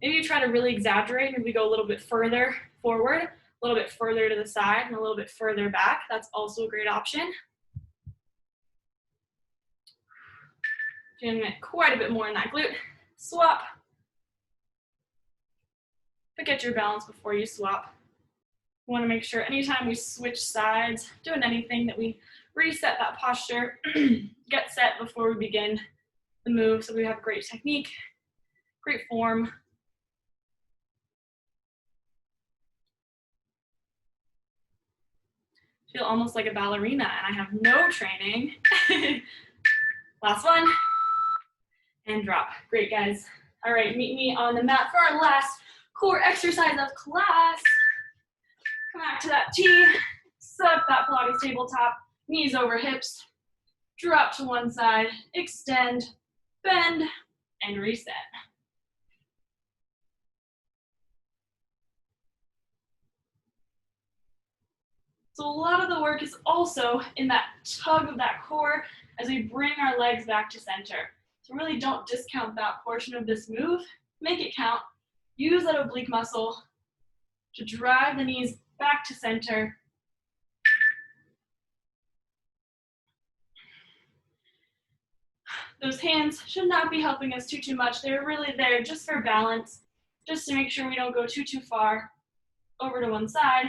Maybe you try to really exaggerate. Maybe go a little bit further forward, a little bit further to the side, and a little bit further back. That's also a great option. Doing it quite a bit more in that glute. Swap. But get your balance before you swap. You want to make sure anytime we switch sides, doing anything, that we reset that posture, get set before we begin the move so we have great technique, great form. Feel almost like a ballerina and I have no training. Last one. And drop. Great, guys. All right, meet me on the mat for our last core exercise of class. Come back to that T. Set up that Pilates tabletop. Knees over hips. Drop to one side. Extend, bend, and reset. So a lot of the work is also in that tug of that core as we bring our legs back to center. So really don't discount that portion of this move. Make it count. Use that oblique muscle to drive the knees back to center. Those hands should not be helping us too much. They're really there just for balance, just to make sure we don't go too far over to one side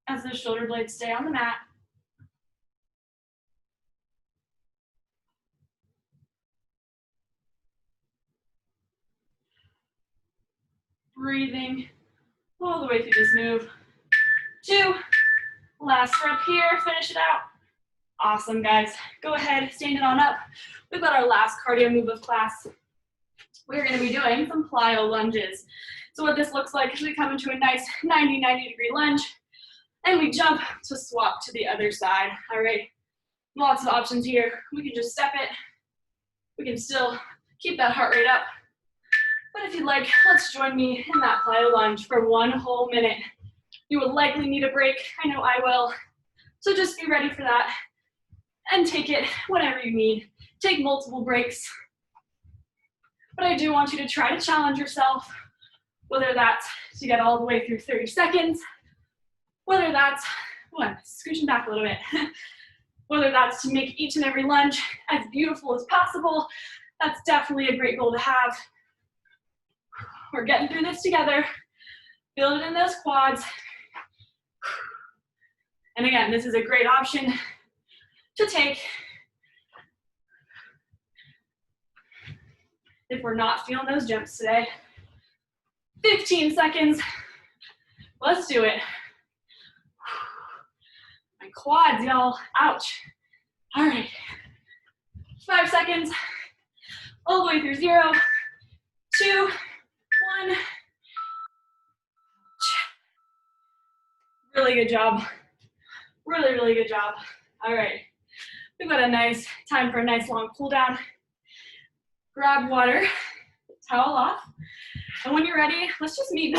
as the shoulder blades stay on the mat. Breathing all the way through this move. 2, last rep here, finish it out. Awesome, guys. Go ahead, stand it on up. We've got our last cardio move of class. We're gonna be doing some Plyo Lunges. So what this looks like is we come into a nice 90 degree lunge and we jump to swap to the other side, all right? Lots of options here. We can just step it. We can still keep that heart rate up. But if you'd like, let's join me in that Plyo Lunge for 1 whole minute. You will likely need a break. I know I will. So just be ready for that and take it whenever you need. Take multiple breaks. But I do want you to try to challenge yourself, whether that's to get all the way through 30 seconds, whether that's, scooching back a little bit, whether that's to make each and every lunge as beautiful as possible. That's definitely a great goal to have. We're getting through this together. Build it in those quads. And again, this is a great option to take if we're not feeling those jumps today. 15 seconds. Let's do it. My quads, y'all. Ouch. All right. 5 seconds. All the way through 0, 2, 1. Really good job. Really, really good job. All right. We've got a nice time for a nice long cool down. Grab water, towel off, and when you're ready, let's just meet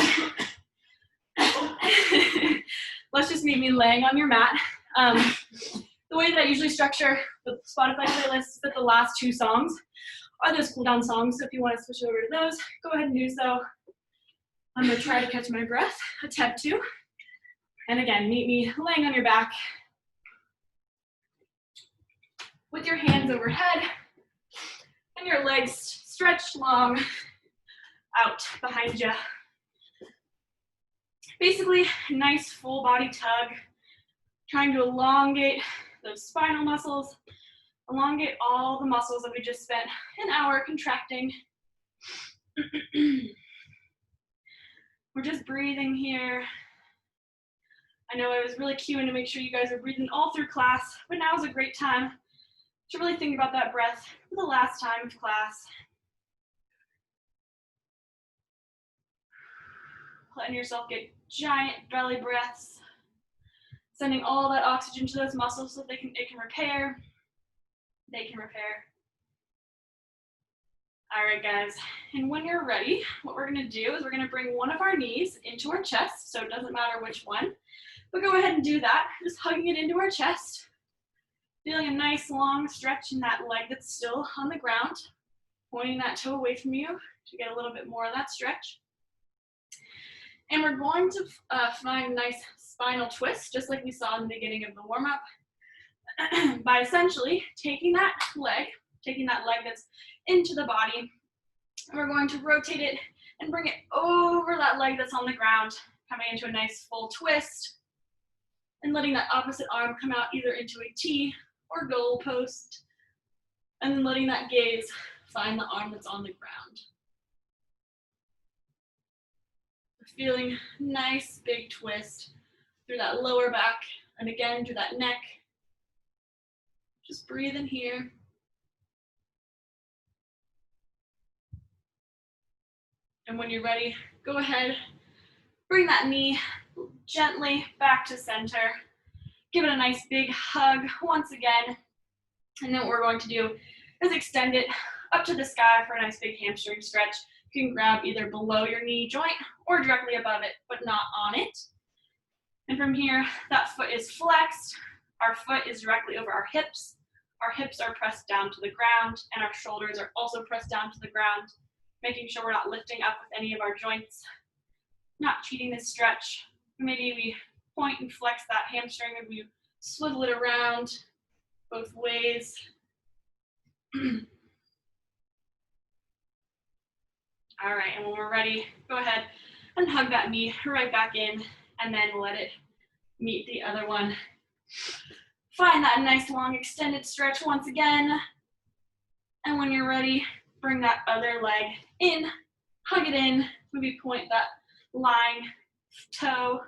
me laying on your mat. The way that I usually structure the Spotify playlist is that the last 2 songs are those cool down songs. So if you want to switch over to those, go ahead and do so. I'm gonna try to catch my breath. Attempt to. And again, meet me laying on your back with your hands overhead and your legs stretched long out behind you. Basically, a nice full body tug, trying to elongate those spinal muscles, elongate all the muscles that we just spent an hour contracting. We're just breathing here. I know I was really cueing to make sure you guys are breathing all through class, but now is a great time to really think about that breath for the last time of class. Letting yourself get giant belly breaths, sending all that oxygen to those muscles so it can repair. They can repair. All right, guys, and when you're ready, what we're gonna do is we're gonna bring one of our knees into our chest, so it doesn't matter which one, but go ahead and do that, just hugging it into our chest, feeling a nice long stretch in that leg that's still on the ground, pointing that toe away from you to get a little bit more of that stretch. And we're going to find a nice spinal twist, just like we saw in the beginning of the warm-up, by essentially taking that leg that's into the body, and we're going to rotate it and bring it over that leg that's on the ground, coming into a nice full twist, and letting that opposite arm come out either into a T or goal post, and then letting that gaze find the arm that's on the ground. Feeling nice big twist through that lower back, and again through that neck. Just breathe in here. And when you're ready, go ahead, bring that knee gently back to center. Give it a nice big hug once again. And then what we're going to do is extend it up to the sky for a nice big hamstring stretch. You can grab either below your knee joint or directly above it, but not on it. And from here, that foot is flexed. Our foot is directly over our hips. Our hips are pressed down to the ground, and our shoulders are also pressed down to the ground, making sure we're not lifting up with any of our joints, not cheating this stretch. Maybe we point and flex that hamstring, and we swivel it around both ways. All right, and when we're ready, go ahead and hug that knee right back in, and then let it meet the other one. Find that nice long extended stretch once again. And when you're ready, bring that other leg in, hug it in, maybe point that lying toe,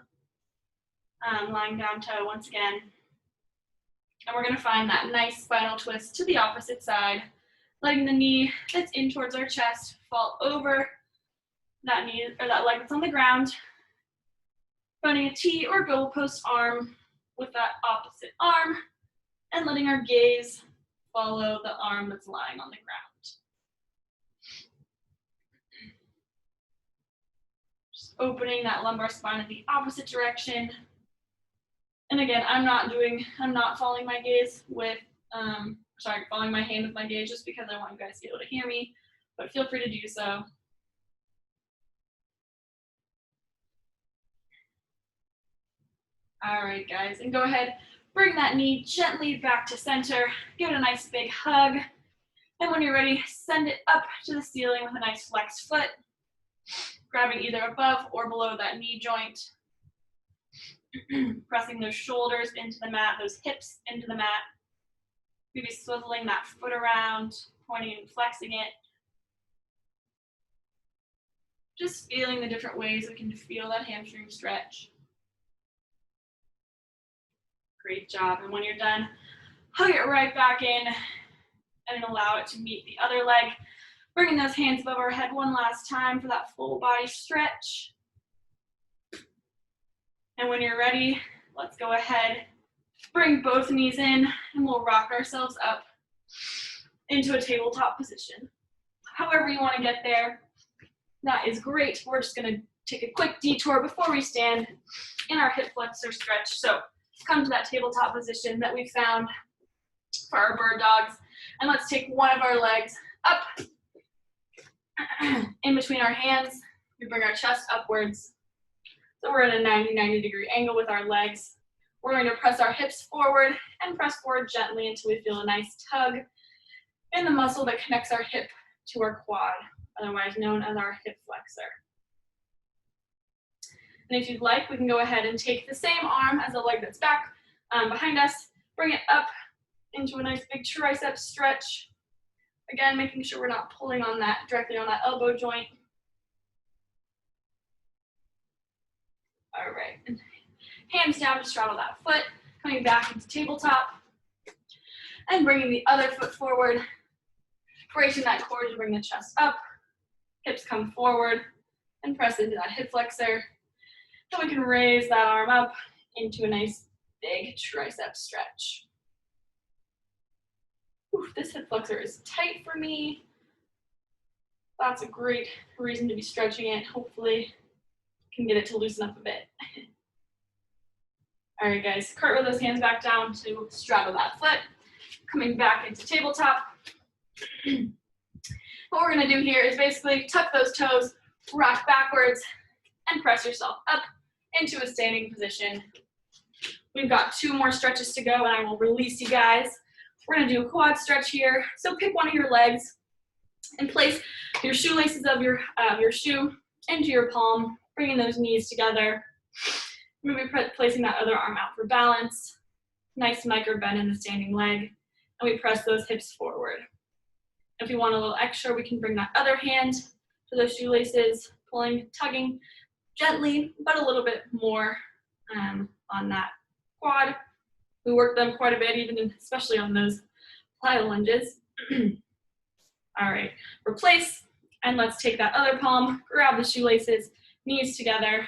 lying down toe once again. And we're gonna find that nice spinal twist to the opposite side, letting the knee that's in towards our chest fall over that knee or that leg that's on the ground, finding a T or goalpost arm with that opposite arm, and letting our gaze follow the arm that's lying on the ground. Just opening that lumbar spine in the opposite direction. And again, I'm not following my gaze with, following my hand with my gaze just because I want you guys to be able to hear me, but feel free to do so. All right, guys, and go ahead, bring that knee gently back to center, give it a nice big hug, and when you're ready, send it up to the ceiling with a nice flexed foot, grabbing either above or below that knee joint, pressing those shoulders into the mat, those hips into the mat, maybe swiveling that foot around, pointing and flexing it. Just feeling the different ways we can feel that hamstring stretch. Great job. And when you're done, hug it right back in and allow it to meet the other leg. Bringing those hands above our head one last time for that full body stretch. And when you're ready, let's go ahead, bring both knees in, and we'll rock ourselves up into a tabletop position. However you want to get there, that is great. We're just going to take a quick detour before we stand in our hip flexor stretch. So come to that tabletop position that we found for our bird dogs, and let's take one of our legs up in between our hands. We bring our chest upwards, So we're in a 90-degree angle with our legs. We're going to press our hips forward and press forward gently until we feel a nice tug in the muscle that connects our hip to our quad, otherwise known as our hip flexor. And if you'd like, we can go ahead and take the same arm as the leg that's back behind us, bring it up into a nice big tricep stretch. Again, making sure we're not pulling on that directly on that elbow joint. All right, and hands down to straddle that foot, coming back into tabletop, and bringing the other foot forward, bracing that core to bring the chest up, hips come forward, and press into that hip flexor. Then we can raise that arm up into a nice big tricep stretch. Oof, this hip flexor is tight for me. That's a great reason to be stretching it. Hopefully, can get it to loosen up a bit. All right, guys, cartwheel those hands back down to straddle that foot. Coming back into tabletop. What we're gonna do here is basically tuck those toes, rock backwards, and press yourself up into a standing position. We've got 2 more stretches to go, and I will release you guys. We're gonna do a quad stretch here. So pick one of your legs and place your shoelaces of your shoe into your palm, bringing those knees together. Maybe placing that other arm out for balance. Nice micro bend in the standing leg, and we press those hips forward. If we want a little extra, we can bring that other hand to those shoelaces, pulling, tugging gently, but a little bit more on that quad. We work them quite a bit, even especially on those Plyo Lunges. All right, replace, and let's take that other palm, grab the shoelaces, knees together,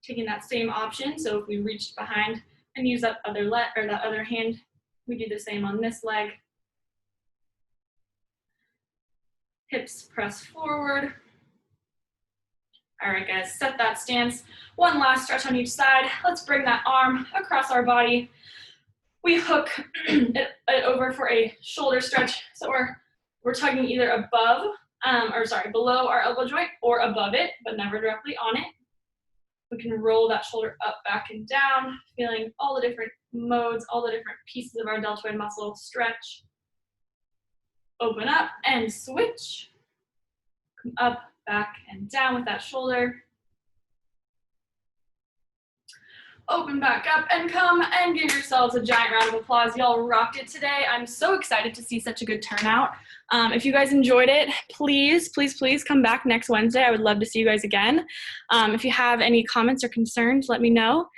taking that same option. So if we reached behind and use that other hand, we do the same on this leg. Hips press forward. All right, guys, set that stance. One last stretch on each side. Let's bring that arm across our body. We hook it over for a shoulder stretch. So we're tugging either above, below our elbow joint or above it, but never directly on it. We can roll that shoulder up, back, and down, feeling all the different modes, all the different pieces of our deltoid muscle stretch. Open up and switch. Come up, back, and down with that shoulder. Open back up and come and give yourselves a giant round of applause. Y'all rocked it today. I'm so excited to see such a good turnout. If you guys enjoyed it, please, please, please come back next Wednesday. I would love to see you guys again. If you have any comments or concerns, let me know.